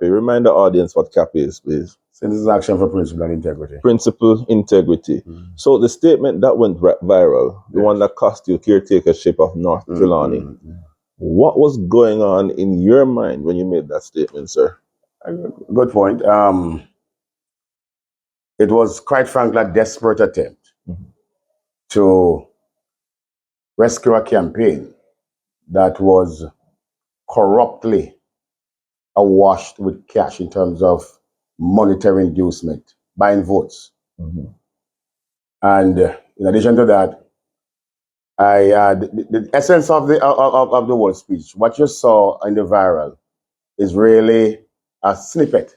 Remind the audience what CAP is, please. Citizens Action for Principle and Integrity. Principle, integrity. So the statement that went viral, the one that cost you caretakership of North Trelawney, what was going on in your mind when you made that statement, sir? Good point. It was, quite frankly, a desperate attempt to rescue a campaign that was corruptly awash with cash in terms of monetary inducement, buying votes. And in addition to that, the essence of the whole speech, what you saw in the viral, is really a snippet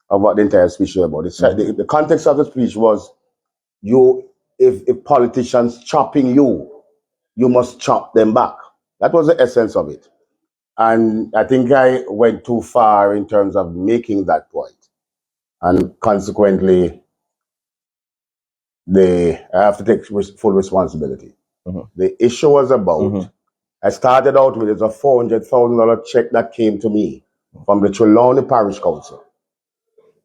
of what the entire speech was about. The context of the speech was, if politicians chopping you, you must chop them back. That was the essence of it. And I think I went too far in terms of making that point. And consequently, I have to take full responsibility. The issue was about, I started out with a $400,000 check that came to me from the Trelawney Parish Council,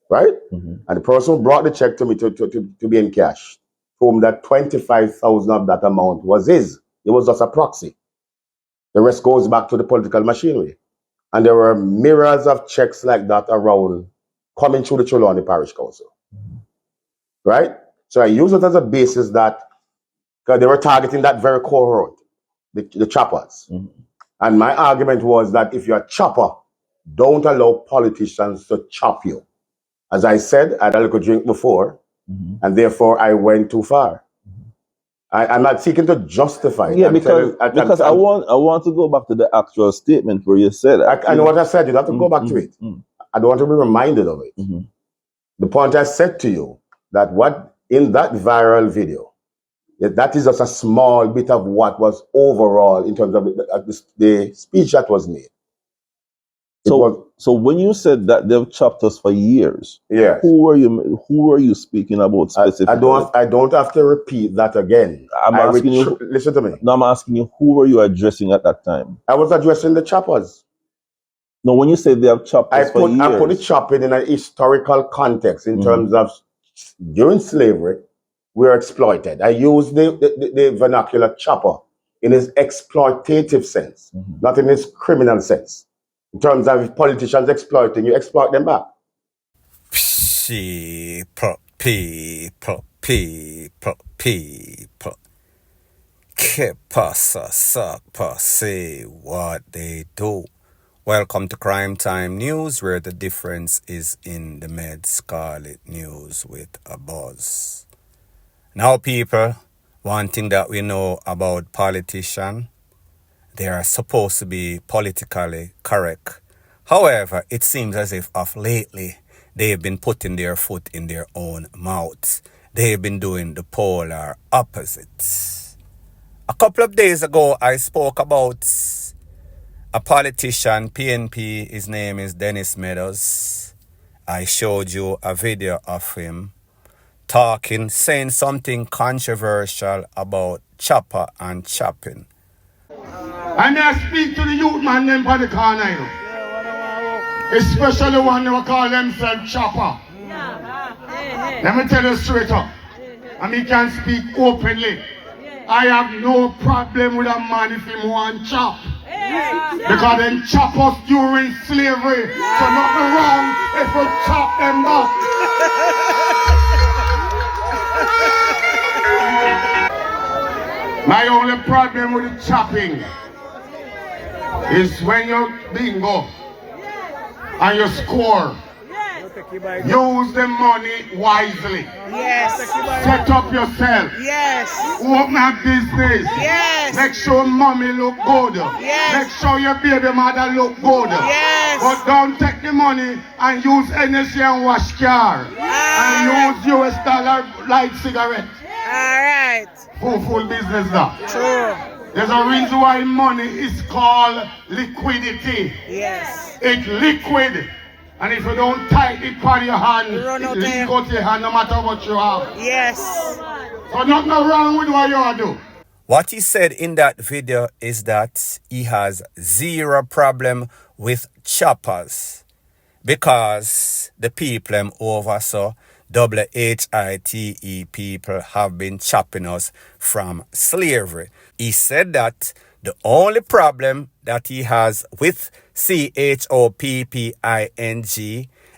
right? And the person who brought the check to me to be in cash told me that 25,000 of that amount was his. It was just a proxy. The rest goes back to the political machinery. And there were myriads of checks like that around coming through the Trelawney Parish Council, right? So I use it as a basis that, because they were targeting that very cohort, the choppers. And my argument was that if you're a chopper, don't allow politicians to chop you. As I said, I had a little drink before, and therefore I went too far. I'm not seeking to justify it. Yeah, because I want to go back to the actual statement where you said that. I know what I said. You have to go back to it. I don't want to be reminded of it. The point I said to you, that what in that viral video, that is just a small bit of what was overall in terms of the speech that was made. So when you said that they've chopped us for years, yes. Who were you speaking about specifically? I don't have to repeat that again. I'm asking you. Listen to me. No, I'm asking you, who were you addressing at that time? I was addressing the choppers. No, when you say they have chopped us for years, I put the chopping in a historical context in terms of during slavery, we were exploited. I use the vernacular chopper in its exploitative sense, not in its criminal sense. In terms of if politicians exploiting, you exploit them back. People. Que pasa, suck, say what they do. Welcome to Crime Time News, where the difference is in the Med Scarlet News with a buzz. Now, people, one thing that we know about politicians, they are supposed to be politically correct. However, it seems as if of lately, they've been putting their foot in their own mouths. They've been doing the polar opposites. A couple of days ago, I spoke about a politician, PNP, his name is Dennis Meadows. I showed you a video of him saying something controversial about chopper and chopping. And I speak to the youth man them by the corner, you know. Especially one who call themselves chopper. Let me tell you straight up. And me can speak openly. I have no problem with a man if he want chop. Because them chop us during slavery. So nothing wrong if we chop them back. My only problem with the chopping is when you bingo and you score. Use the money wisely. Yes. Set up yourself. Yes. Open a business. Yes. Make sure mommy look good. Yes. Make sure your baby mother look good. Yes. But don't take the money and use energy and wash car. And use US dollar light cigarette. Alright. Full business now. True. There's a reason why money is called liquidity. Yes. It's liquid. And if you don't tie it on your hand, it leak out your hand no matter what you have. Yes. So nothing wrong with what you do. What he said in that video is that he has zero problem with choppers because the people them over so WHITE people have been chopping us from slavery. He said that the only problem that he has with CHOPPING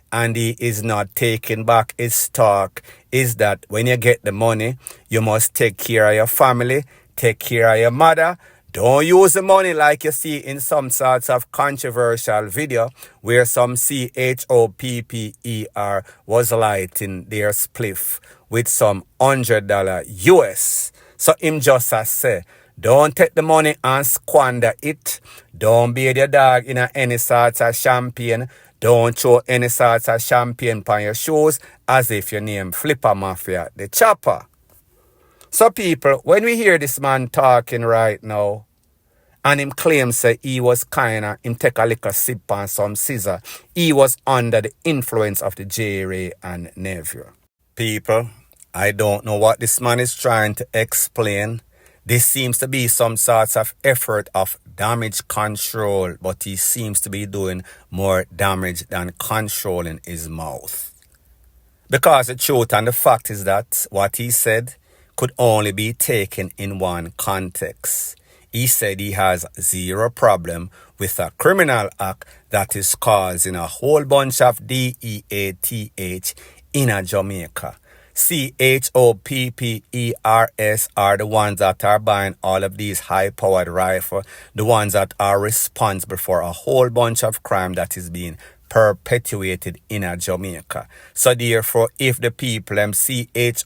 and he is not taking back his stock is that when you get the money, you must take care of your family, take care of your mother. Don't use the money like you see in some sorts of controversial video where some CHOPPER was lighting their spliff with some $100 US. So him just as say, don't take the money and squander it. Don't bathe your dog in any sorts of champagne. Don't throw any sorts of champagne on your shoes as if your name Flipper Mafia, the chopper. So people, when we hear this man talking right now, and him claims say he was kinda, him take a little sip on some scissor, he was under the influence of the J-Ray and Neville. People, I don't know what this man is trying to explain. This seems to be some sorts of effort of damage control, but he seems to be doing more damage than controlling his mouth. Because the truth and the fact is that what he said could only be taken in one context. He said he has zero problem with a criminal act that is causing a whole bunch of DEATH in Jamaica. CHOPPERS are the ones that are buying all of these high-powered rifles, the ones that are responsible for a whole bunch of crime that is being perpetuated in Jamaica. So therefore, if the people CHOPPEDE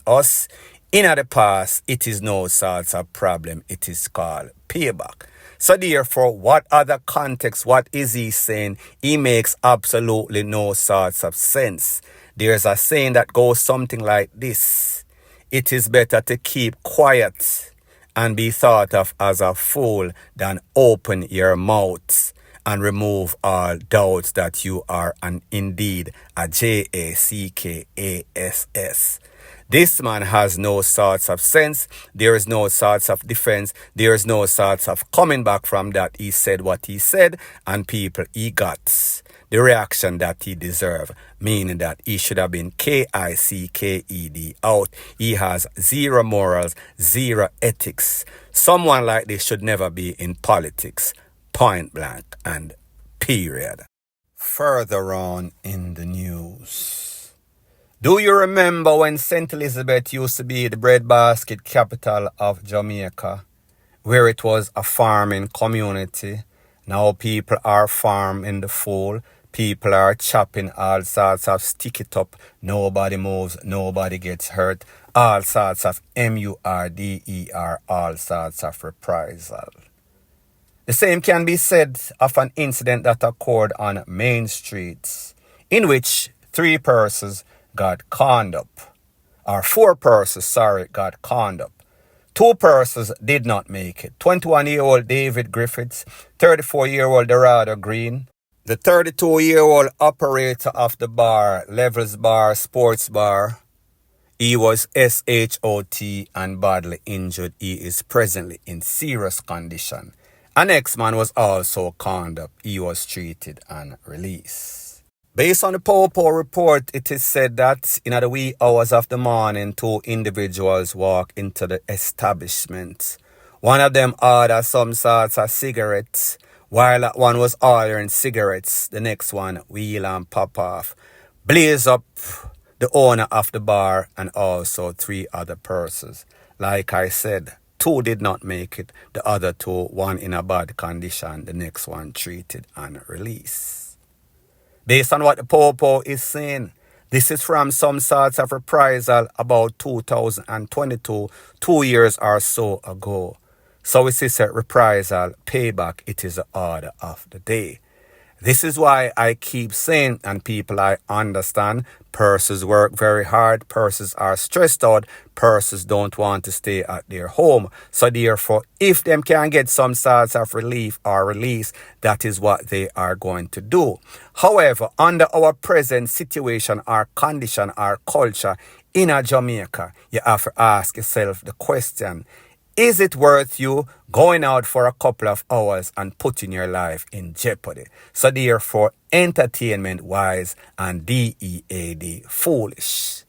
us in the past, it is no sorts of problem. It is called payback. So therefore, what other context, what is he saying? He makes absolutely no sorts of sense. There's a saying that goes something like this. It is better to keep quiet and be thought of as a fool than open your mouth and remove all doubts that you are indeed a JACKASS. This man has no sorts of sense. There is no sorts of defense. There is no sorts of coming back from that. He said what he said, and people, he got the reaction that he deserved, meaning that he should have been KICKED out. He has zero morals, zero ethics. Someone like this should never be in politics, point blank and period. Further on in the news. Do you remember when St. Elizabeth used to be the breadbasket capital of Jamaica, where it was a farming community? Now people are farming the fool. People are chopping all sorts of stick it up. Nobody moves, nobody gets hurt. All sorts of MURDER, all sorts of reprisal. The same can be said of an incident that occurred on Main Street, in which 3 persons got conned up. Or 4 persons, got conned up. 2 persons did not make it. 21-year-old David Griffiths, 34-year-old Dorado Green, the 32-year-old operator of the bar, Levels Bar, Sports Bar. He was SHOT and badly injured. He is presently in serious condition. An ex-man was also conned up. He was treated and released. Based on the Popo report, it is said that in the wee hours of the morning, 2 individuals walked into the establishment. One of them ordered some sorts of cigarettes, while that one was ordering cigarettes. The next one wheel and pop off. Blaze up the owner of the bar and also 3 other persons. Like I said, 2 did not make it. The other 2, one in a bad condition, the next one treated and released. Based on what the Popo is saying, this is from some sorts of reprisal about 2022, 2 years or so ago. So it is a reprisal, payback, it is the order of the day. This is why I keep saying, and people I understand, persons work very hard, persons are stressed out, persons don't want to stay at their home. So therefore, if them can get some sorts of relief or release, that is what they are going to do. However, under our present situation, our condition, our culture in Jamaica, you have to ask yourself the question, Is it worth you going out for a couple of hours and putting your life in jeopardy? So therefore, entertainment-wise and DEAD, foolish.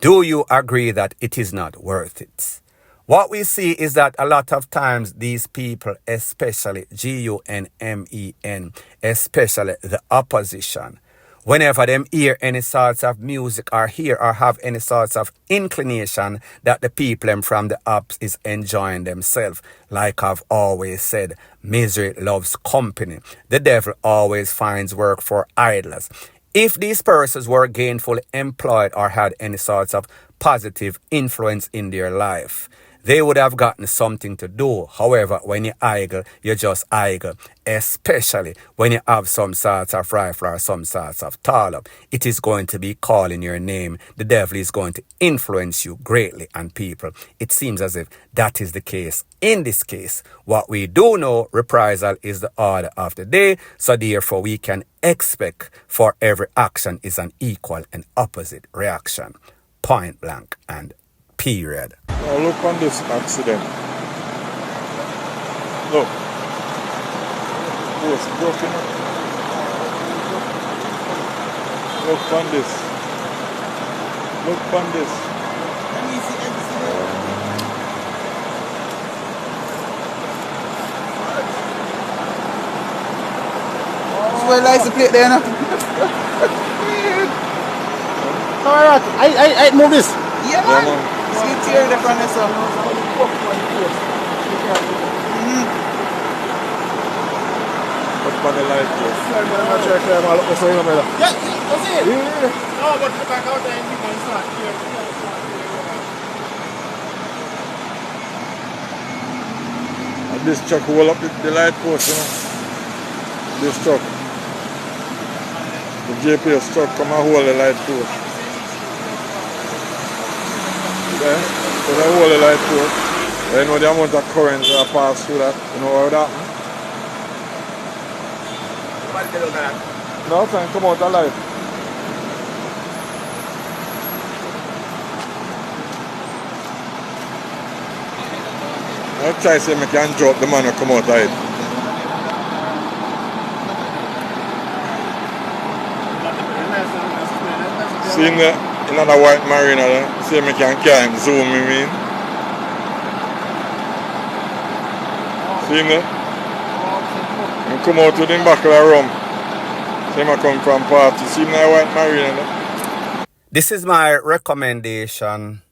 Do you agree that it is not worth it? What we see is that a lot of times these people, especially GUNMEN, especially the opposition, whenever them hear any sorts of music or hear or have any sorts of inclination that the people them from the ups is enjoying themselves, like I've always said, misery loves company. The devil always finds work for idlers. If these persons were gainfully employed or had any sorts of positive influence in their life, they would have gotten something to do. However, when you idle, you just idle. Especially when you have some sorts of rifle or some sorts of tall-up. It is going to be calling your name. The devil is going to influence you greatly on people. It seems as if that is the case. In this case, what we do know, reprisal is the order of the day. So therefore, we can expect for every action is an equal and opposite reaction. Point blank and period. Now look on this accident. Look. Post broken up. Look on this. Look on this. Well, license plate there now. Alright, I move this. Yeah, man. See tear the front of this. What's on the light here? Yeah, that's it. No, but look back out there and you can start here. And this truck hold up the light post, you know. This truck. The GPS truck come and hold the light post. Okay? So they hold the light post. You know the amount of current that pass through that. You know how that? No, can come out the light. I'll try to see if I can drop the man and come out of it. See in another white marina there, see if I can zoom him in. See in there? And come out to the back of the room. See if I come from party. See in that white marina there? This is my recommendation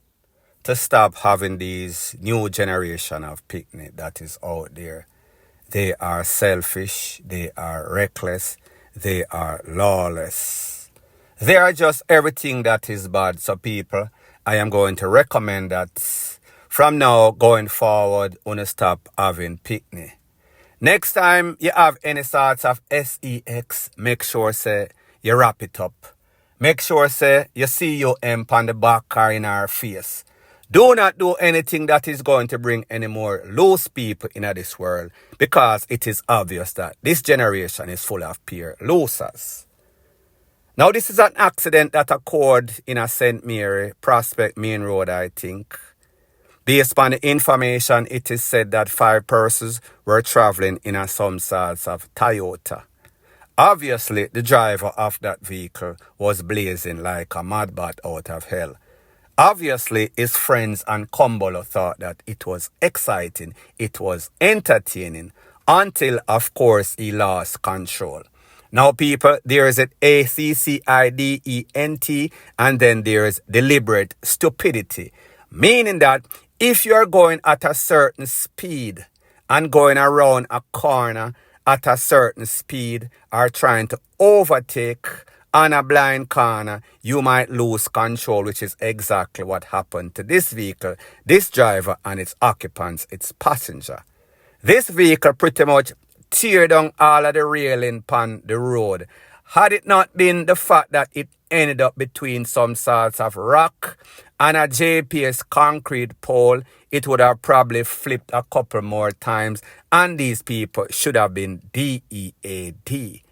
to stop having these new generation of picnic that is out there. They are selfish, they are reckless, they are lawless. They are just everything that is bad. So people, I am going to recommend that from now going forward, wanna stop having picnic. Next time you have any sorts of sex, make sure say you wrap it up. Make sure say you see your imp on the back or in our face. Do not do anything that is going to bring any more loose people into this world, because it is obvious that this generation is full of pure losers. Now, this is an accident that occurred in a St. Mary, Prospect Main Road, I think. Based on the information, it is said that 5 persons were traveling in a some sorts of Toyota. Obviously, the driver of that vehicle was blazing like a madbat out of hell. Obviously, his friends and Kumbolo thought that it was exciting, it was entertaining, until, of course, he lost control. Now, people, there is an accident, and then there is deliberate stupidity. Meaning that if you are going at a certain speed and going around a corner at a certain speed or trying to overtake on a blind corner, you might lose control, which is exactly what happened to this vehicle, this driver and its occupants, its passenger. This vehicle pretty much tear down all of the railing on the road. Had it not been the fact that it ended up between some sorts of rock and a JPS concrete pole, it would have probably flipped a couple more times, and these people should have been DEAD.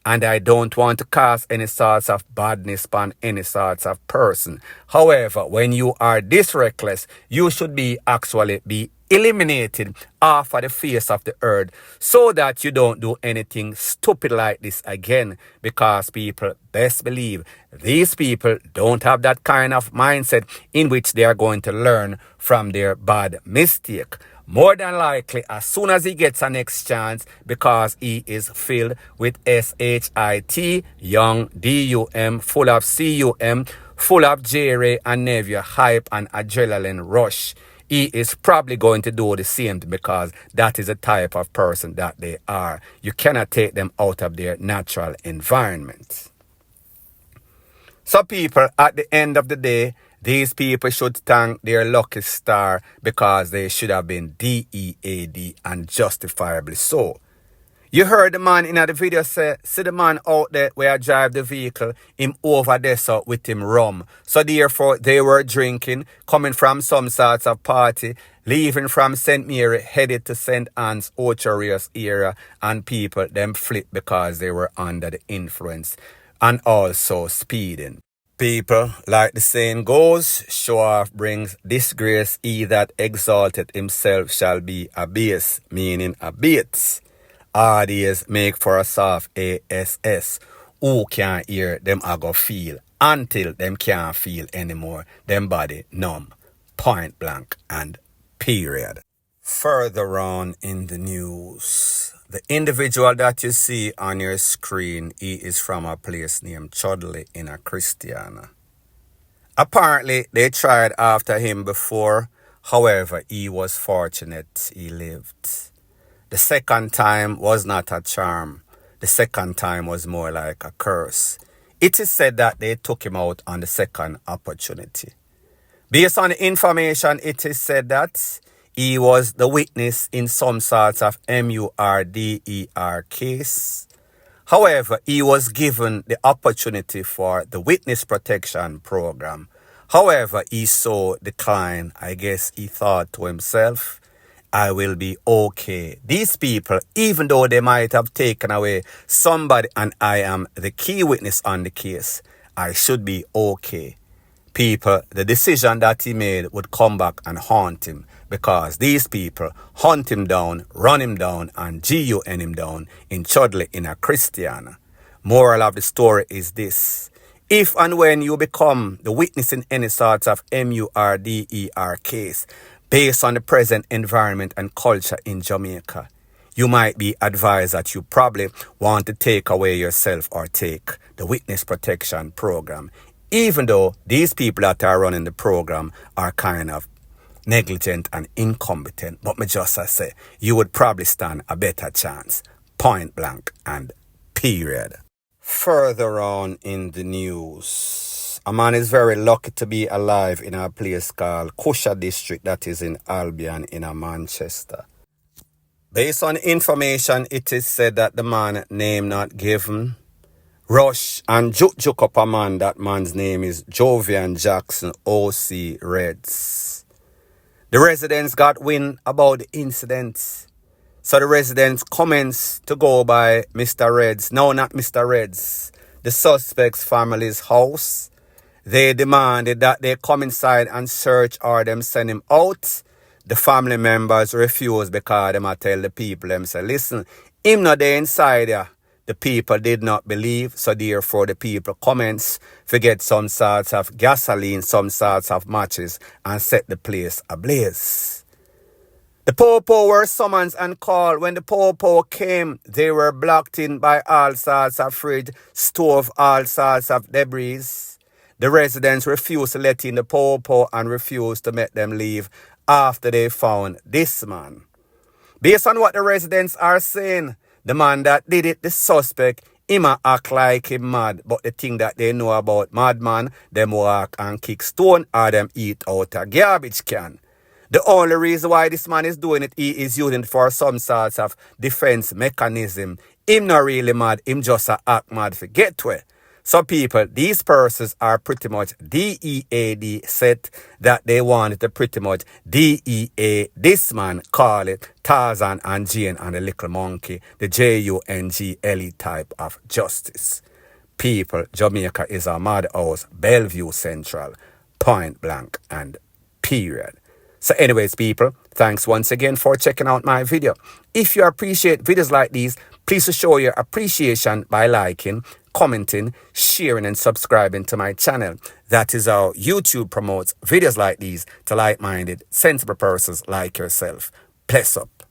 And I don't want to cast any sorts of badness upon any sorts of person. However, when you are this reckless, you should be actually be eliminated off of the face of the earth so that you don't do anything stupid like this again, because people best believe these people don't have that kind of mindset in which they are going to learn from their bad mistake. More than likely, as soon as he gets a next chance, because he is filled with SHIT, young, DUM, full of CUM, full of J-Ray and Nevia hype and adrenaline rush, he is probably going to do the same, because that is the type of person that they are. You cannot take them out of their natural environment. So people, at the end of the day, these people should thank their lucky star, because they should have been DEAD, and justifiably so. You heard the man in the video say, see the man out there where I drive the vehicle, him over there so with him rum. So therefore they were drinking, coming from some sorts of party, leaving from St. Mary, headed to St. Anne's, Ocherius area, and people them flipped because they were under the influence and also speeding. People, like the saying goes, show off brings disgrace. He that exalted himself shall be abased, meaning abased. RDs make for a soft ASS. Who can't hear them I go feel until them can't feel anymore. Them body numb. Point blank and period. Further on in the news, the individual that you see on your screen, he is from a place named Chudley in a Christiana. Apparently, they tried after him before. However, he was fortunate he lived. The second time was not a charm. The second time was more like a curse. It is said that they took him out on the second opportunity. Based on the information, it is said that he was the witness in some sorts of MURDER case. However, he was given the opportunity for the witness protection program. However, he so declined. I guess he thought to himself, I will be okay. These people, even though they might have taken away somebody and I am the key witness on the case, I should be okay. People, the decision that he made would come back and haunt him, because these people hunt him down, run him down, and GUN him down in Chudley in a Christiana. Moral of the story is this: if and when you become the witness in any sort of MURDER case, based on the present environment and culture in Jamaica, you might be advised that you probably want to take away yourself or take the witness protection program, even though these people that are running the program are kind of negligent and incompetent. But me just say, you would probably stand a better chance. Point blank and period. Further on in the news, a man is very lucky to be alive in a place called Kusha district that is in Albion in Manchester. Based on information, it is said that the man name not given rush and juk up a man. That man's name is Jovian Jackson, OC Reds. The residents got wind about the incident. So the residents commence to go by Mr. Reds. No, not Mr. Reds. The suspect's family's house. They demanded that they come inside and search or them send him out. The family members refused because them tell the people, them say, listen, him not there inside here. The people did not believe, so therefore the people commence to get some sorts of gasoline, some sorts of matches, and set the place ablaze. The Popo were summoned and called. When the Popo came, they were blocked in by all sorts of fridge, stove, all sorts of debris. The residents refused to let in the Popo and refused to make them leave after they found this man. Based on what the residents are saying, the man that did it, the suspect, him a act like him mad, but the thing that they know about madman, them walk and kick stone or them eat out a garbage can. The only reason why this man is doing it, he is using it for some sorts of defense mechanism. Him not really mad, him just a act mad for get to it. So people, these persons are pretty much DEAD set that they wanted to pretty much DEA this man, call it Tarzan and Jane and the little monkey, the JUNGLE type of justice. People, Jamaica is a madhouse, Bellevue Central, point blank and period. So anyways, people, Thanks once again for checking out my video. If you appreciate videos like these, please show your appreciation by liking, commenting, sharing, and subscribing to my channel. That is how YouTube promotes videos like these to like-minded, sensible persons like yourself. Bless up.